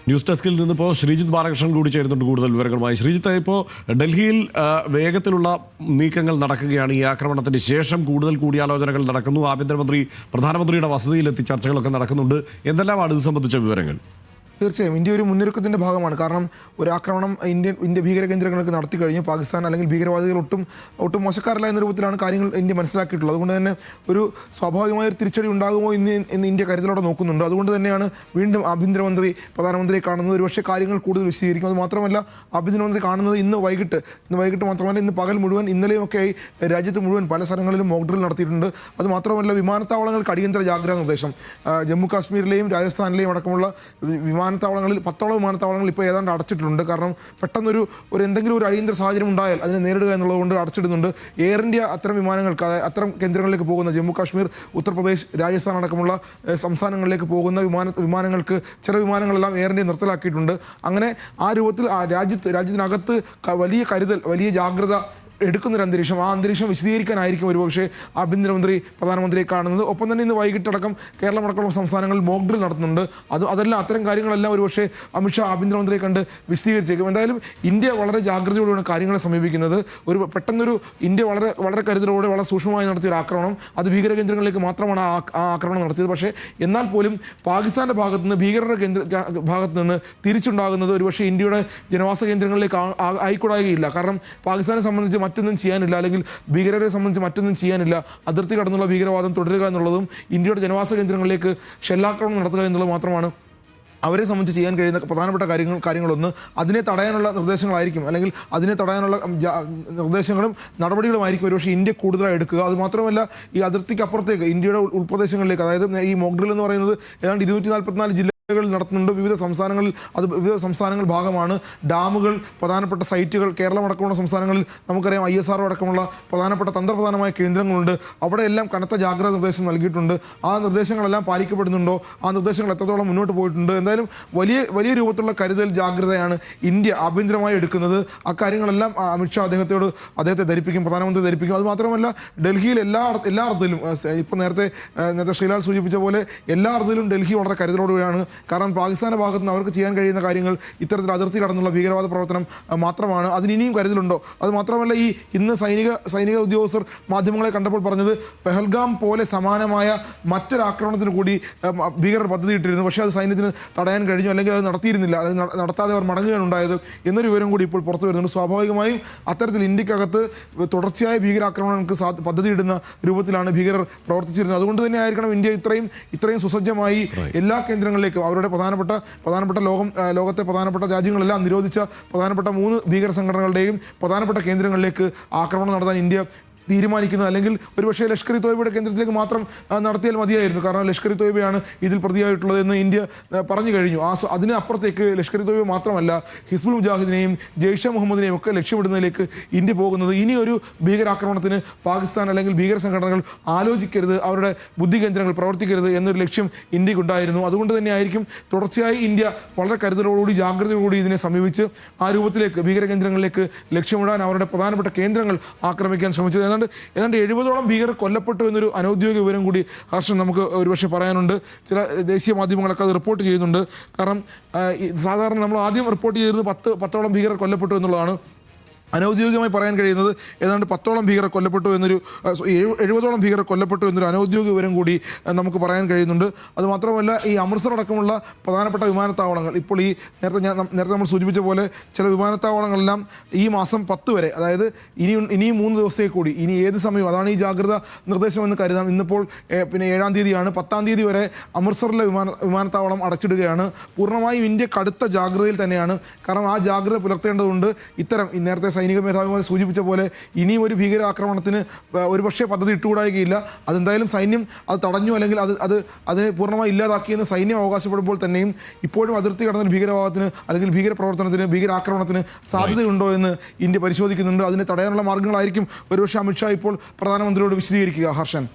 News ഡെസ്കിൽ നിന്നിപ്പോൾ ശ്രീജിത്ത് ബാലകൃഷ്ണൻ കൂടി ചേരുന്നുണ്ട് കൂടുതൽ വിവരങ്ങളുമായി. ശ്രീജിത്ത്, ഇപ്പോൾ ഡൽഹിയിൽ വേഗത്തിലുള്ള നീക്കങ്ങൾ നടക്കുകയാണ്. ഈ ആക്രമണത്തിന് ശേഷം കൂടുതൽ കൂടിയാലോചനകൾ നടക്കുന്നു. ആഭ്യന്തരമന്ത്രി പ്രധാനമന്ത്രിയുടെ വസതിയിലെത്തി ചർച്ചകളൊക്കെ നടക്കുന്നുണ്ട്. എന്തെല്ലാമാണ് ഇത് സംബന്ധിച്ച വിവരങ്ങൾ? തീർച്ചയായും ഇന്ത്യ ഒരു മുന്നൊരുക്കത്തിൻ്റെ ഭാഗമാണ്. കാരണം ഒരു ആക്രമണം ഇന്ത്യ ഭീകര കേന്ദ്രങ്ങൾക്ക് നടത്തി കഴിഞ്ഞു. പാകിസ്ഥാൻ അല്ലെങ്കിൽ ഭീകരവാദികൾ ഒട്ടും മോശക്കാരല്ല എന്ന രൂപത്തിലാണ് കാര്യങ്ങൾ ഇന്ത്യ മനസ്സിലാക്കിയിട്ടുള്ളത്. അതുകൊണ്ട് തന്നെ ഒരു സ്വാഭാവികമായ ഒരു തിരിച്ചടി ഉണ്ടാകുമോ എന്ന് ഇന്ത്യ കരുതലോടെ നോക്കുന്നുണ്ട്. അതുകൊണ്ട് തന്നെയാണ് വീണ്ടും ആഭ്യന്തരമന്ത്രി പ്രധാനമന്ത്രിയെ കാണുന്നത്. ഒരുപക്ഷെ കാര്യങ്ങൾ കൂടുതൽ വിശദീകരിക്കും. അത് മാത്രമല്ല, ആഭ്യന്തരമന്ത്രി കാണുന്നത് ഇന്ന് വൈകിട്ട് മാത്രമല്ല, ഇന്ന് പകൽ മുഴുവൻ ഇന്നലെയുമൊക്കെയായി രാജ്യത്ത് മുഴുവൻ പല സ്ഥലങ്ങളിലും മോക്ക് ഡ്രിൽ നടത്തിയിട്ടുണ്ട്. അത് മാത്രമല്ല, വിമാനത്താവളങ്ങൾക്ക് അടിയന്തര ജാഗ്രതാ നിർദ്ദേശം. ജമ്മു കാശ്മീരിലെയും രാജസ്ഥാനിലെയും അടക്കമുള്ള വിമാനത്താവളങ്ങളിൽ 10ഓളം വിമാനത്താവളങ്ങൾ ഇപ്പോൾ ഏതാണ്ട് അടച്ചിട്ടുണ്ട്. കാരണം പെട്ടെന്നൊരു എന്തെങ്കിലും ഒരു അടിയന്തര സാഹചര്യം ഉണ്ടായാൽ അതിനെ നേരിടുക എന്നുള്ളതുകൊണ്ട് അടച്ചിടുന്നുണ്ട്. എയർ ഇന്ത്യ അത്തരം വിമാനങ്ങൾക്ക്, അത്തരം കേന്ദ്രങ്ങളിലേക്ക് പോകുന്ന ജമ്മു കാശ്മീർ, ഉത്തർപ്രദേശ്, രാജസ്ഥാൻ അടക്കമുള്ള സംസ്ഥാനങ്ങളിലേക്ക് പോകുന്ന വിമാനങ്ങൾക്ക് ചില വിമാനങ്ങളെല്ലാം എയർ ഇന്ത്യ നിർത്തലാക്കിയിട്ടുണ്ട്. അങ്ങനെ ആ രൂപത്തിൽ രാജ്യത്തിനകത്ത് വലിയ കരുതൽ, വലിയ ജാഗ്രത എടുക്കുന്നൊരു അന്തരീക്ഷം, ആ അന്തരീക്ഷം വിശദീകരിക്കാനായിരിക്കും ഒരുപക്ഷെ ആഭ്യന്തരമന്ത്രി പ്രധാനമന്ത്രിയെ കാണുന്നത്. ഒപ്പം തന്നെ ഇന്ന് വൈകിട്ടടക്കം കേരളമടക്കമുള്ള സംസ്ഥാനങ്ങളിൽ മോക്ക് ഡ്രിൽ നടത്തുന്നുണ്ട്. അതെല്ലാം അത്തരം കാര്യങ്ങളെല്ലാം ഒരുപക്ഷെ അമിത്ഷാ ആഭ്യന്തരമന്ത്രിയെ കണ്ട് വിശദീകരിച്ചേക്കും. എന്തായാലും ഇന്ത്യ വളരെ ജാഗ്രതയോടെയാണ് കാര്യങ്ങളെ സമീപിക്കുന്നത്. പെട്ടെന്നൊരു ഇന്ത്യ വളരെ കരുതലോടെ വളരെ സൂക്ഷ്മമായി നടത്തിയൊരു ആക്രമണം, അത് ഭീകര കേന്ദ്രങ്ങളിലേക്ക് മാത്രമാണ് ആ ആക്രമണം നടത്തിയത്. പക്ഷേ എന്നാൽ പോലും പാകിസ്ഥാൻ്റെ ഭാഗത്തുനിന്ന്, ഭീകരരുടെ ഭാഗത്തു നിന്ന് തിരിച്ചുണ്ടാകുന്നത് ഒരുപക്ഷെ ഇന്ത്യയുടെ ജനവാസ കേന്ദ്രങ്ങളിലേക്ക് ആയിക്കൂടാകുകയില്ല. കാരണം പാകിസ്ഥാനെ സംബന്ധിച്ച് മറ്റൊന്നും ചെയ്യാനില്ല, അല്ലെങ്കിൽ ഭീകരരെ സംബന്ധിച്ച് മറ്റൊന്നും ചെയ്യാനില്ല. അതിർത്തി കടന്നുള്ള ഭീകരവാദം തുടരുക എന്നുള്ളതും ഇന്ത്യയുടെ ജനവാസ കേന്ദ്രങ്ങളിലേക്ക് ഷെല്ലാക്രമണം നടത്തുക എന്നുള്ളത് മാത്രമാണ് അവരെ സംബന്ധിച്ച് ചെയ്യാൻ കഴിയുന്ന പ്രധാനപ്പെട്ട കാര്യങ്ങളൊന്ന്. അതിനെ തടയാനുള്ള നിർദ്ദേശങ്ങളായിരിക്കും, അല്ലെങ്കിൽ അതിനെ തടയാനുള്ള നിർദ്ദേശങ്ങളും നടപടികളുമായിരിക്കും ഒരുപക്ഷെ ഇന്ത്യ കൂടുതലായി എടുക്കുക. അതുമാത്രമല്ല, ഈ അതിർത്തിക്ക് അപ്പുറത്തേക്ക് ഇന്ത്യയുടെ ഉൾപ്രദേശങ്ങളിലേക്ക്, അതായത് ഈ മോക്ക് ഡ്രിൽ എന്ന് പറയുന്നത് ഏതാണ്ട് 244 ജില്ലകളിൽ നടത്തുന്നുണ്ട്. വിവിധ സംസ്ഥാനങ്ങൾ ഭാഗമാണ്. ഡാമുകൾ, പ്രധാനപ്പെട്ട സൈറ്റുകൾ, കേരളമടക്കമുള്ള സംസ്ഥാനങ്ങളിൽ നമുക്കറിയാം ISRO അടക്കമുള്ള പ്രധാനപ്പെട്ട തന്ത്രപ്രധാനമായ കേന്ദ്രങ്ങളുണ്ട്. അവിടെയെല്ലാം കനത്ത ജാഗ്രതാ നിർദ്ദേശം നൽകിയിട്ടുണ്ട്. ആ നിർദ്ദേശങ്ങളെല്ലാം പാലിക്കപ്പെടുന്നുണ്ടോ, ആ നിർദ്ദേശങ്ങൾ എത്രത്തോളം മുന്നോട്ട് പോയിട്ടുണ്ട്? എന്തായാലും വലിയ രൂപത്തിലുള്ള കരുതൽ, ജാഗ്രതയാണ് ഇന്ത്യ ആഭ്യന്തരമായി എടുക്കുന്നത്. അക്കാര്യങ്ങളെല്ലാം അമിത്ഷാ അദ്ദേഹത്തെ ധരിപ്പിക്കും, പ്രധാനമന്ത്രി ധരിപ്പിക്കും. അതുമാത്രമല്ല, ഡൽഹിയിൽ എല്ലാ അർത്ഥത്തിലും ഇപ്പോൾ നേരത്തെ ശ്രീലാൽ സൂചിപ്പിച്ച പോലെ എല്ലാ അർത്ഥത്തിലും ഡൽഹി വളരെ കരുതലോടുകയാണ്. കാരണം പാകിസ്ഥാൻ്റെ ഭാഗത്ത് നിന്ന് അവർക്ക് ചെയ്യാൻ കഴിയുന്ന കാര്യങ്ങൾ ഇത്തരത്തിൽ അതിർത്തി കടന്നുള്ള ഭീകരവാദ പ്രവർത്തനം മാത്രമാണ്. അതിനിയും കരുതലുണ്ടോ? അത് മാത്രമല്ല, ഇന്ന് സൈനിക ഉദ്യോഗസ്ഥർ മാധ്യമങ്ങളെ കണ്ടപ്പോൾ പറഞ്ഞത് പെഹൽഗാം പോലെ സമാനമായ മറ്റൊരാക്രമണത്തിന് കൂടി ഭീകരർ പദ്ധതിയിട്ടിരുന്നു. പക്ഷേ അത് സൈന്യത്തിന് തടയാൻ കഴിഞ്ഞു, അല്ലെങ്കിൽ അത് നടത്തിയിരുന്നില്ല, അല്ലെങ്കിൽ നടത്താതെ അവർ മടങ്ങുകയാണ് ഉണ്ടായത് എന്നൊരു വിവരം കൂടി ഇപ്പോൾ പുറത്തു വരുന്നുണ്ട്. സ്വാഭാവികമായും അത്തരത്തിൽ ഇന്ത്യക്കകത്ത് തുടർച്ചയായ ഭീകരാക്രമണങ്ങൾക്ക് പദ്ധതിയിടുന്ന രൂപത്തിലാണ് ഭീകരർ പ്രവർത്തിച്ചിരുന്നത്. അതുകൊണ്ട് തന്നെ ആയിരിക്കണം ഇന്ത്യ ഇത്രയും സുസജ്ജമായി എല്ലാ കേന്ദ്രങ്ങളിലേക്കും, അവരുടെ പ്രധാനപ്പെട്ട ലോകത്തെ പ്രധാനപ്പെട്ട രാജ്യങ്ങളെല്ലാം നിരോധിച്ച പ്രധാനപ്പെട്ട 3 ഭീകര സംഘടനകളുടെയും പ്രധാനപ്പെട്ട കേന്ദ്രങ്ങളിലേക്ക് ആക്രമണം നടത്താൻ ഇന്ത്യ തീരുമാനിക്കുന്നത്. അല്ലെങ്കിൽ ഒരുപക്ഷേ ലഷ്കർ ഇ തോയ്ബയുടെ കേന്ദ്രത്തിലേക്ക് മാത്രം നടത്തിയാൽ മതിയായിരുന്നു. കാരണം ലഷ്കർ ഇ തോയ്ബയാണ് ഇതിൽ പ്രതിയായിട്ടുള്ളത് എന്ന് ഇന്ത്യ പറഞ്ഞു കഴിഞ്ഞു. അതിന് അപ്പുറത്തേക്ക് ലഷ്കർ ഇ തോയ്ബ മാത്രമല്ല, ഹിസ്ബുൾ മുജാഹിദിനെയും ജെയ്ഷെ മുഹമ്മദിനെയും ഒക്കെ ലക്ഷ്യമിടുന്നതിലേക്ക് ഇന്ത്യ പോകുന്നത്. ഇനിയൊരു ഭീകരാക്രമണത്തിന് പാകിസ്ഥാൻ അല്ലെങ്കിൽ ഭീകര സംഘടനകൾ ആലോചിക്കരുത്, അവരുടെ ബുദ്ധി കേന്ദ്രങ്ങൾ പ്രവർത്തിക്കരുത് എന്നൊരു ലക്ഷ്യം ഇന്ത്യക്കുണ്ടായിരുന്നു. അതുകൊണ്ട് തന്നെ ആയിരിക്കും തുടർച്ചയായി ഇന്ത്യ വളരെ കരുതലോടുകൂടി, ജാഗ്രതയോടുകൂടി ഇതിനെ സമീപിച്ച് ആ രൂപത്തിലേക്ക്, ഭീകര കേന്ദ്രങ്ങളിലേക്ക് ലക്ഷ്യമിടാൻ, അവരുടെ പ്രധാനപ്പെട്ട കേന്ദ്രങ്ങൾ ആക്രമിക്കാൻ ശ്രമിച്ചത്. ഏതാണ്ട് 70ഓളം ഭീകരർ കൊല്ലപ്പെട്ടു എന്നൊരു അനൗദ്യോഗിക വിവരം കൂടി ഹർഷൻ നമുക്ക് ഒരുപക്ഷെ പറയാനുണ്ട്. ചില ദേശീയ മാധ്യമങ്ങളൊക്കെ അത് റിപ്പോർട്ട് ചെയ്യുന്നുണ്ട്. കാരണം സാധാരണ നമ്മൾ ആദ്യം റിപ്പോർട്ട് ചെയ്തിരുന്നത് 10ഓളം ഭീകരർ കൊല്ലപ്പെട്ടു എന്നുള്ളതാണ്. അനൗദ്യോഗികമായി പറയാൻ കഴിയുന്നത് ഏതാണ്ട് 10ഓളം ഭീകരർ കൊല്ലപ്പെട്ടു എന്നൊരു 70ഓളം ഭീകരർ കൊല്ലപ്പെട്ടു എന്നൊരു അനൗദ്യോഗിക വിവരം കൂടി നമുക്ക് പറയാൻ കഴിയുന്നുണ്ട്. അതുമാത്രമല്ല, ഈ അമൃത്സർ അടക്കമുള്ള പ്രധാനപ്പെട്ട വിമാനത്താവളങ്ങൾ, ഇപ്പോൾ നേരത്തെ നമ്മൾ സൂചിപ്പിച്ച പോലെ ചില വിമാനത്താവളങ്ങളെല്ലാം ഈ മാസം 10 വരെ, അതായത് ഇനിയും 3 ദിവസത്തേക്ക് കൂടി, ഇനി ഏത് സമയവും, അതാണ് ഈ ജാഗ്രത നിർദ്ദേശമെന്ന് കരുതാം. ഇന്നിപ്പോൾ പിന്നെ 7-ാം തീയതിയാണ്. 10-ാം തീയതി വരെ അമൃത്സറിലെ വിമാനത്താവളം അടച്ചിടുകയാണ്. പൂർണ്ണമായും ഇന്ത്യ കടുത്ത ജാഗ്രതയിൽ തന്നെയാണ്. കാരണം ആ ജാഗ്രത പുലർത്തേണ്ടതുണ്ട്. ഇത്തരം നേരത്തെ സൈനിക മേധാവിമാർ സൂചിപ്പിച്ച പോലെ ഇനിയും ഒരു ഭീകരാക്രമണത്തിന് ഒരുപക്ഷെ പദ്ധതി ഇട്ടുകൂടായികയില്ല. അതെന്തായാലും സൈന്യം അത് തടഞ്ഞു, അല്ലെങ്കിൽ അതിനെ പൂർണ്ണമായി ഇല്ലാതാക്കിയെന്ന് സൈന്യം അവകാശപ്പെടുമ്പോൾ തന്നെയും ഇപ്പോഴും അതിർത്തി കടന്ന ഭീകരവാദത്തിന്, അല്ലെങ്കിൽ ഭീകരപ്രവർത്തനത്തിന്, ഭീകരാക്രമണത്തിന് സാധ്യതയുണ്ടോ എന്ന് ഇന്ത്യ പരിശോധിക്കുന്നുണ്ട്. അതിനെ തടയാനുള്ള മാർഗ്ഗങ്ങളായിരിക്കും ഒരുപക്ഷെ അമിത്ഷാ ഇപ്പോൾ പ്രധാനമന്ത്രിയോട് വിശദീകരിക്കുക. ഹർഷൻ.